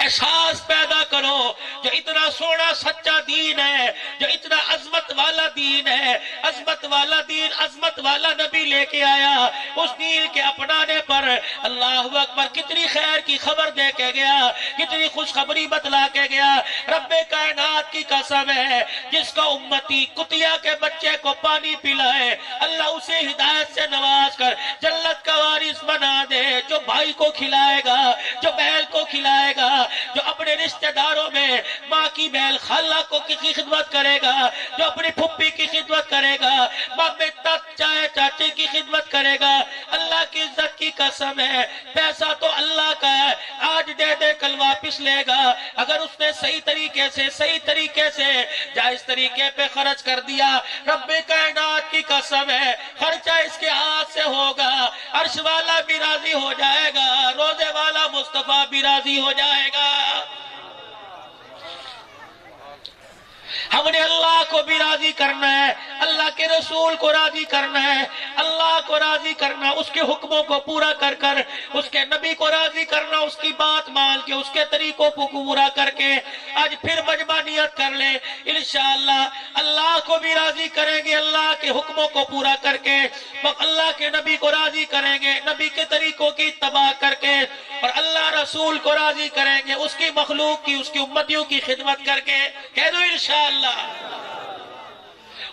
احساس پیدا کرو جو اتنا سونا سچا دین ہے، جو اتنا عظمت والا دین ہے، عظمت والا دین، عظمت والا نبی لے کے آیا، اس دین کے اپنانے پر اللہ اکبر کتنی خیر کی خبر دے کے گیا، کتنی خوشخبری بتلا کے گیا۔ رب کائنات کی قسم ہے جس کو امتی کتیا کے بچے کو پانی پلائے، اللہ اسے ہدایت سے نواز کر جنت کا وارث بنا دے، جو بھائی کو کھلائے گا، جو بہن کو کھلائے گا، جو اپنے رشتہ داروں میں ماں کی بہن خالہ کو کی خدمت کرے گا، جو اپنی پھپھی کی خدمت کرے گا، مامے چائے چاچے کی خدمت کرے گا، اللہ کی عزت کی قسم ہے پیسہ تو اللہ کا ہے، آج دے دے کل واپس لے گا، اگر اس نے صحیح طریقے سے جائز طریقے پہ خرچ کر دیا، رب کائنات کی قسم ہے خرچہ اس کے ہاتھ سے ہوگا، عرش والا بھی راضی ہو جائے گا، روزے والا مصطفیٰ بھی راضی ہو جائے گا۔ ہم نے اللہ کو بھی راضی کرنا ہے، اللہ کے رسول کو راضی کرنا ہے، اللہ کو راضی کرنا، اس کے حکموں کو پورا کر کر، اس کے نبی کو راضی کرنا، اس کی بات مان کے، اس کے طریقوں کو پورا کر کے۔ آج پھر مجمع نیت کر لیں انشاءاللہ اللہ کو بھی راضی کریں گے، اللہ کے حکموں کو پورا کر کے، اللہ کے نبی کو راضی کریں گے نبی کے طریقوں کی اتباع کر کے، اور اللہ رسول کو راضی کریں گے اس کی مخلوق کی، اس کی امتیوں کی خدمت کر کے۔ کہہ دو انشاءاللہ۔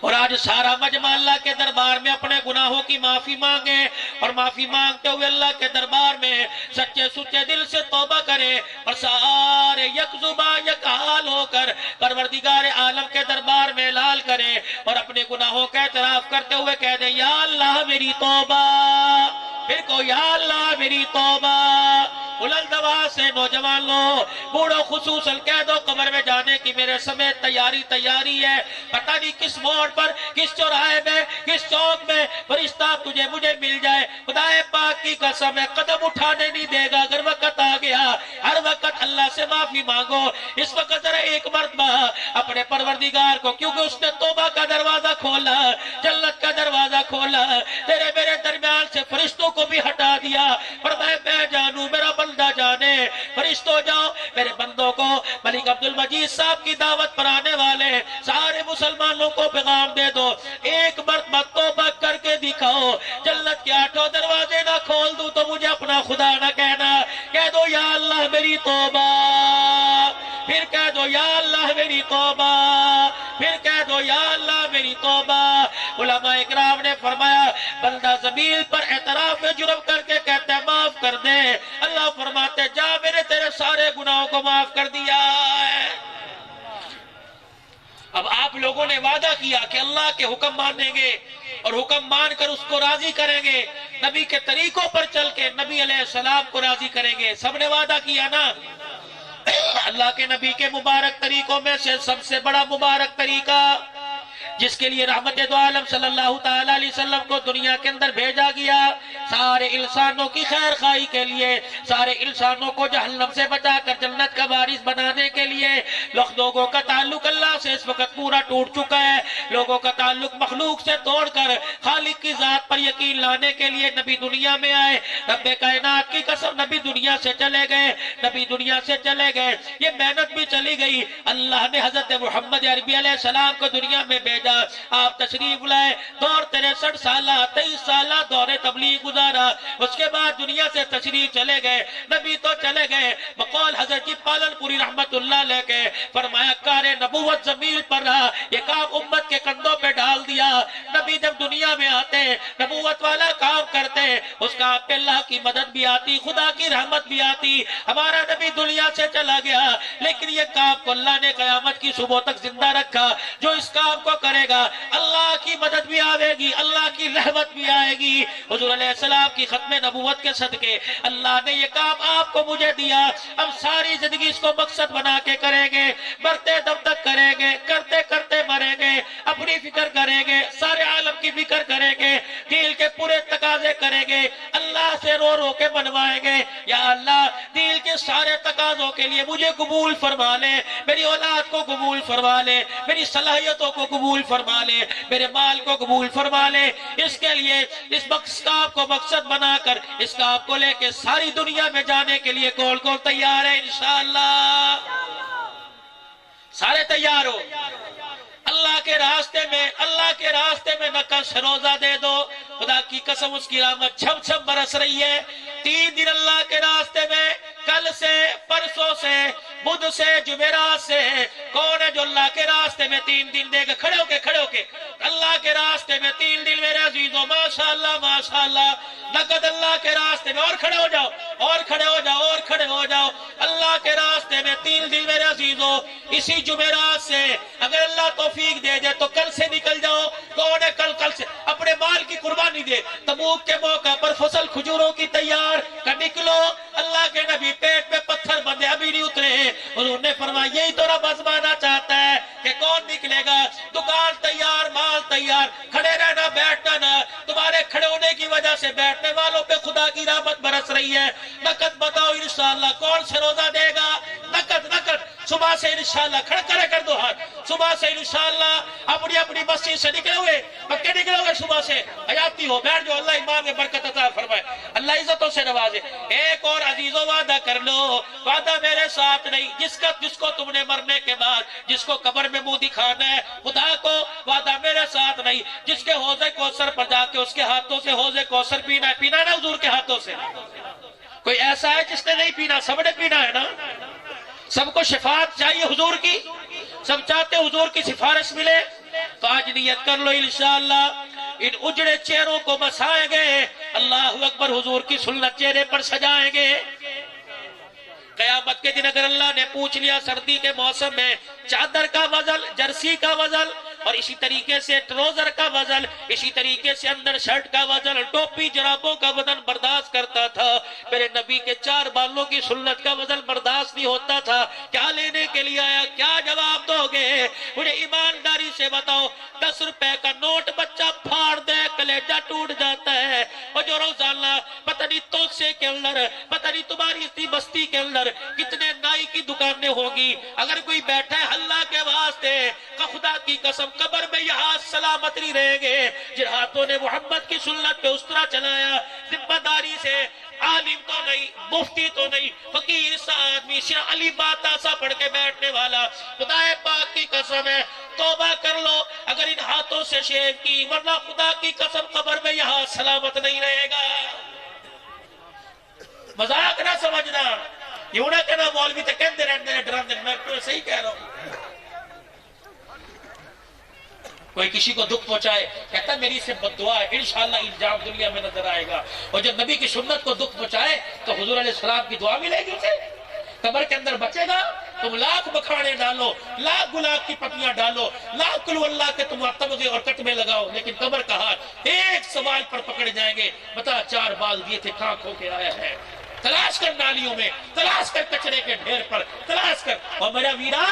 اور آج سارا مجمع اللہ کے دربار میں اپنے گناہوں کی معافی مانگے، اور معافی مانگتے ہوئے اللہ کے دربار میں سچے سچے دل سے توبہ کرے، اور سارے یک زبان یک حال ہو کر پروردگار عالم کے دربار میں اعلان کرے، اور اپنے گناہوں کا اعتراف کرتے ہوئے کہہ دے یا اللہ میری توبہ، پھر کو یا اللہ میری توبہ۔ بلند آواز سے نوجوانوں بوڑھوں خصوصاً کہہ دو قبر میں جانے کی میرے سمیت تیاری ہے، پتہ نہیں کس موڑ پر، کس چوراہے میں، کس چوک میں فرشتہ تجھے مجھے مل جائے، خدا پاک کی قسم ہے قدم اٹھانے نہیں دے گا اگر وقت آ گیا۔ ہر وقت اللہ سے معافی مانگو، اس وقت ذرا ایک مرتبہ اپنے پروردگار کو، کیونکہ اس نے توبہ کا دروازہ کھولا، جنت کا دروازہ کھولا، تیرے میرے درمیان سے فرشتوں کو بھی ہٹا دیا، پر میں جانوں میرا بندہ جانے، فرشتوں جاؤ میرے بندوں کو ملک عبدالمجید صاحب کی دعوت پر آنے والے سارے مسلمانوں کو پیغام دے دو، ایک مرتبہ توبہ کر کے دکھاؤ، جنت کے 8 دروازے نہ کھول دوں تو مجھے اپنا خدا نہ کہنا، کہہ دو یا اللہ میری توبہ، پھر کہہ دو یا اللہ میری توبہ، پھر کہہ دو یا اللہ میری توبہ۔ علماء اکرام نے فرمایا بندہ زمین پر اعتراف جرم کر کے کہتا ہے معاف کر دے، اللہ فرماتے جا میں نے تیرے سارے گناہوں کو معاف کر دیا ہے۔ اب آپ لوگوں نے وعدہ کیا کہ اللہ کے حکم مانیں گے، اور حکم مان کر اس کو راضی کریں گے، نبی کے طریقوں پر چل کے نبی علیہ السلام کو راضی کریں گے، سب نے وعدہ کیا نا۔ اللہ کے نبی کے مبارک طریقوں میں سے سب سے بڑا مبارک طریقہ جس کے لیے رحمت دو عالم صلی اللہ تعالیٰ علیہ وسلم کو دنیا کے اندر بھیجا گیا، سارے انسانوں کی خیر خواہی کے لیے، سارے انسانوں کو جہنم سے بچا کر جنت کا وارث بنانے کے لیے۔ لوگوں کا تعلق اللہ سے اس وقت پورا ٹوٹ چکا ہے، لوگوں کا تعلق مخلوق سے توڑ کر خالق کی ذات پر یقین لانے کے لیے نبی دنیا میں آئے، رب کائنات کی قسم نبی دنیا سے چلے گئے، نبی دنیا سے چلے گئے، یہ محنت بھی چلی گئی، اللہ نے حضرت محمد عربی علیہ السلام کو دنیا میں بھیجا، آپ تشریف لائے، دور 63 سالہ 23 سالہ دور تبلیغ گزارا، اس کے بعد دنیا سے تشریف چلے گئے، نبی تو چلے گئے، بقول حضرت جی پالن پوری رحمت اللہ لے کے فرمایا کار نبوت زمین پر رہا، یہ کام امت کے کندھوں پہ ڈال دیا، نبی جب دنیا میں آتے نبوت والا کام کرتے، اس کام پہ اللہ کی مدد بھی آتی، خدا کی رحمت بھی آتی، ہمارا نبی دنیا سے چلا گیا، لیکن یہ کام کو اللہ نے قیامت کی صبح تک زندہ رکھا، جو اس کام کو کرے گا اللہ کی مدد بھی آئے گی، اللہ کی رحمت بھی آئے گی۔ حضور علیہ السلام کی ختم نبوت کے صدقے اللہ نے یہ کام آپ کو مجھے دیا، ہم ساری زندگی اس کو مقصد بنا کے کریں گے، مرتے دم تک کریں گے، کرتے کرتے مریں گے، اپنی فکر کریں گے، سارے عالم کی فکر کریں گے، دل کے پورے تقاضے کریں گے، اللہ سے رو رو کے منوائیں گے، یا اللہ دل کے کے سارے تقاضوں کے لیے مجھے قبول فرما لے، میری اولاد کو قبول فرما لے، میری صلاحیتوں کو قبول فرما لے، میرے مال کو قبول فرما لے۔ اس کے لیے اس کام کو مقصد بنا کر اس کام کو لے کے ساری دنیا میں جانے کے لیے کون کون تیار ہے؟ انشاءاللہ سارے تیار ہو؟ اللہ کے راستے میں نقش روزہ دے دو، خدا کی قسم اس کی رحمت چھم چھم برس رہی ہے۔ 3 دن اللہ کے راستے میں، کل سے، پرسوں سے، بدھ سے، جمعرات سے، کون ہے جو اللہ کے راستے میں 3 دن دے گا؟ کھڑے ہو کے اللہ کے راستے میں 3 دن میرے عزیزوں، ماشاءاللہ ماشاءاللہ، نقد اللہ کے راستے میں، اور کھڑے ہو جاؤ اور کھڑے ہو جاؤ اور کھڑے ہو جاؤ، اللہ کے راستے میں 3 دن میرے عزیزوں، اسی جمعرات سے اگر اللہ توفیق دے دے تو کل سے نکل جاؤ۔ کون ہے کل سے اپنے مال کی قربانی دے؟ تبوک کے موقع پر فصل کھجوروں کی تیار کر نکلو۔ اللہ کے نبی پیٹ میں پتھر بندے ابھی نہیں اترے ہیں، انہوں نے فرمایا یہی تو رب آزمانا چاہتا ہے کہ کون نکلے گا۔ دکان تیار، مال تیار، کھڑے رہنا بیٹھنا نہ، تمہارے کھڑے ہونے کی وجہ سے بیٹھنے والوں پہ خدا کی رحمت برس رہی ہے۔ نقد بتاؤ انشاءاللہ کون سے روزہ دے گا؟ نقد صبح سے انشاءاللہ کھڑے کر دو ہاتھ، صبح سے انشاءاللہ اپنی مسجد سے نکلے ہوئے، پکے نکلے ہوئے صبح سے، حیاتی ہو، بیٹھ جو، اللہ ایمان میں برکت عطا فرمائے، اللہ عزتوں سے نوازے۔ ایک اور عزیزوں وعدہ کر لو، وعدہ میرے ساتھ نہیں، جس کو تم نے مرنے کے بعد جس کو قبر میں منہ دکھانا ہے خدا کو، وعدہ میرے ساتھ نہیں، جس کے حوض کوثر پر جا کے اس کے ہاتھوں سے حوض کوثر پینا ہے نا حضور کے ہاتھوں سے؟ کوئی ایسا ہے جس نے نہیں پینا؟ سب نے پینا ہے نا؟ سب کو شفاعت چاہیے حضور کی، سب چاہتے حضور کی سفارش ملے، تو آج نیت کر لو انشاءاللہ ان اجڑے چہروں کو بسائیں گے، اللہ اکبر، حضور کی سنت چہرے پر سجائیں گے۔ قیامت کے دن اگر اللہ نے پوچھ لیا سردی کے موسم میں چادر کا وزن، جرسی کا وزن، اور اسی طریقے سے ٹروزر کا وزن، اسی طریقے سے اندر شرٹ کا وزن، ٹوپی جرابوں کا وزن برداشت کرتا تھا، میرے نبی کے 4 بالوں کی سنت کا وزن برداشت نہیں ہوتا تھا، کیا لینے کے لیے آیا؟ کیا جواب دو گے؟ مجھے ایمانداری سے بتاؤ، 10 روپے کا نوٹ بچہ پھاڑ دے کلیجہ ٹوٹ جاتا ہے، اور جو روزانہ پتہ نہیں توسے کے اندر، پتہ نہیں تمہاری اسی بستی کے اندر کتنے نائی کی دکانیں ہوگی، اگر کوئی بیٹھا ہے اللہ کے واسطے کہ خدا کی قسم قبر میں یہ ہاتھ سلامت نہیں رہیں گے جن ہاتھوں نے محمد کی سنت پہ اس طرح چلایا، ذمہ داری سے، عالم تو نہیں، مفتی تو نہیں، فقیر سا آدمی، صرف علی باتا سا پڑھ کے بیٹھنے والا، خدا پاک کی قسم ہے توبہ کر لو اگر ان ہاتھوں سے شیو کی، ورنہ خدا کی قسم قبر میں یہ ہاتھ سلامت نہیں رہے گا۔ مذاق نہ سمجھنا، یہ نہ کہنا مولوی تے کہندے رہندے ڈراندے، میں تو صحیح کہہ رہا ہوں۔ کوئی کسی کو دکھ پہنچائے کہتا ہے میری سے بد دعا ہے، انشاءاللہ الزام دنیا میں نظر آئے گا، اور جب نبی کی سنت کو دکھ پہنچائے تو حضور علیہ السلام کی دعا ملے گی اسے، قبر کے اندر بچے گا، تم لاکھ بکھانے ڈالو، لاکھ گلاب کی پتیاں ڈالو، لاکھ قل اللہ کے تم تمغے اور کتبے لگاؤ، لیکن قبر کا ہاتھ ایک سوال پر پکڑے جائیں گے، بتا 4 بال دیے تھے کہاں کھو کے آیا ہے؟ تلاش کر نالیوں میں، تلاش کر کچرے کے ڈھیر پر، تلاش کر۔ اور میرا ویرا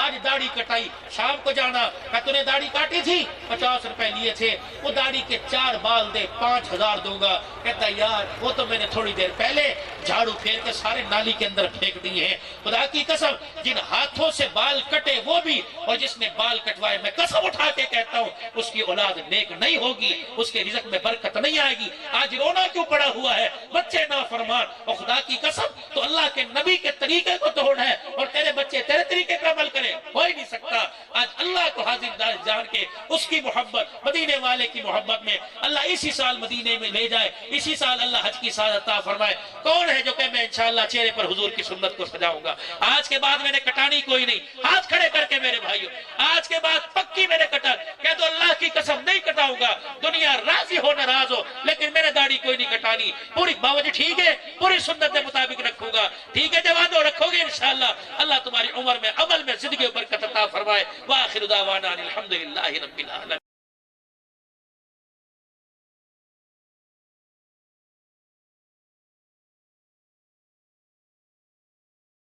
آج داڑھی کٹائی، شام کو جانا کہ تو نے داڑھی کاٹی تھی، 50 روپے لیے تھے، وہ داڑھی کے 4 بال دے، 5000 دوں گا۔ کہتا یار وہ تو میں نے تھوڑی دیر پہلے جھاڑو پھیر کے سارے نالی کے اندر پھینک دیے ہیں۔ خدا کی قسم جن ہاتھوں سے بال کٹے وہ بھی، اور جس نے بال کٹوائے، میں قسم اٹھا کے کہتا ہوں اس کی اولاد نیک نہیں ہوگی، اس کے رزق میں برکت نہیں آئے گی۔ آج رونا کیوں پڑا ہوا ہے؟ بچے نافرمان، اور خدا کی قسم تو اللہ کے نبی کے طریقے کو توڑ ہے، اور تیرے بچے تیرے طریقے پر عمل کرے، ہو ہی نہیں سکتا۔ آج اللہ کو حاضر جان کے اس کی محبت، مدینے والے کی محبت میں اللہ اسی سال مدینے میں لے جائے، اسی سال اللہ حج کی سعادت عطا فرمائے۔ کون ہے جو کہ میں انشاءاللہ چہرے پر حضور کی سنت کو سجاؤں گا؟ آج کے بعد میں نے کٹانی کوئی نہیں، ہاتھ کھڑے کر کے میرے بھائیوں، آج کے بعد پکی میں نے کٹا، کہہ دو اللہ کی قسم نہیں کٹاؤں گا، دنیا راضی ہو ناراض ہو، لیکن میں نے داڑھی کوئی نہیں کٹانی، پوری باوجہ ٹھیک ہے، پوری سنت کے مطابق رکھوں گا، ٹھیک ہے جوانو رکھو گے انشاءاللہ، اللہ تمہاری عمر میں عمل میں زندگی برکت عطا فرمائے۔ وآخر دعوانا الحمدللہ رب العالمین۔